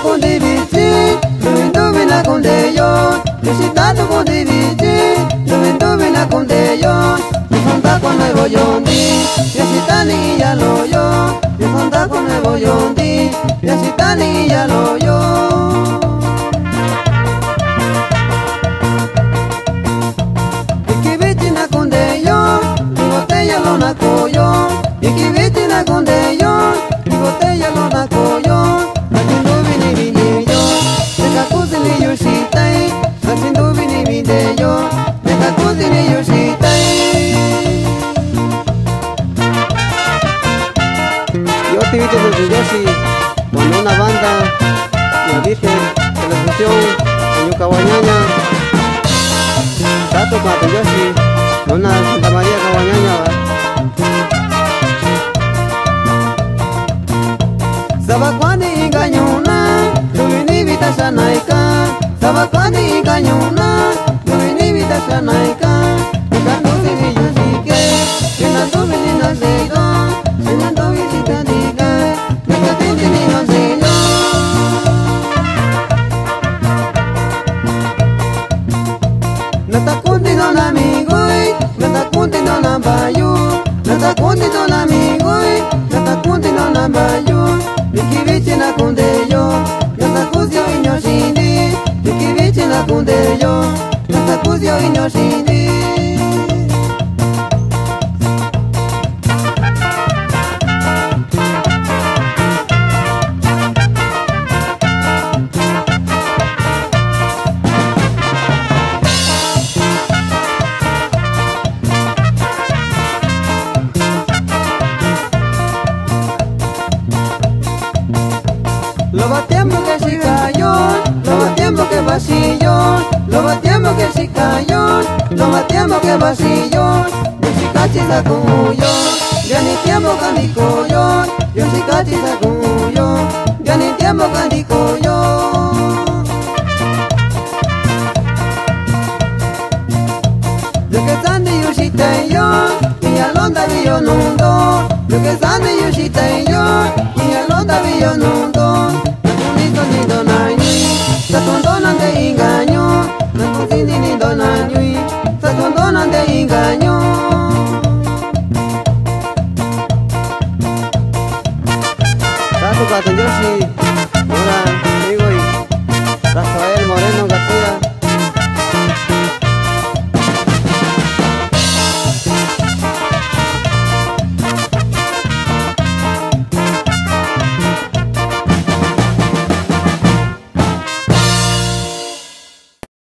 con divisi, dove na con de yo. Yo si tanto con divisi, dove na con de yo. Yo sonda con nuevo yondi, yo si tani ya lo yo. Yo sonda con nuevo yondi, yo si tani ya lo yo. Ikibiti na con de yo, mi botella lo na coyo. Ikibiti na con de yo, mi botella lo na coyo. Haciendo vini vini yo, me cacuzi ni yo shitai. Haciendo vini vini yo, me cacuzi ni yo shitai. Yo te vi desde Yoshi, con una banda, la Virgen de la Asunción, en Yucahuañaña. Tato Pato Yoshi, una Santa María Cahuañaña. Sabakwani inganyuna, duvini vita shanaika. Sabakwani inganyuna, duvini vita shanaika. Ikanduzi ni yushike, inanduvini na seiga. Inanduvi shikandika, nikatindi ni hansino. Natakundi non amigoi, natakundi non ambayu. Natakundi non amigoi, natakundi non ambayu. Ikivichi na kundeyo, natakuzyo inyoshindi. Ikivichi na kundeyo, natakuzyo inyoshindi. Lo batiendo que si cayó, lo batiendo que vacío, lo batiendo que si cayó, lo batiendo que vacío. Yo si cachisa como yo, ya ni tiempo candico yo. Yo si cachisa como yo, ya ni tiempo candico yo. Lo que sande yo si te yo, y alonda vi yo nundo. Lo que sande yo si te yo, y alonda vi yo nundo. Ni donanyui, sa condonan de engaño. No consindi ni donanyui, sa condonan de engaño. Tato Pato Yoshi.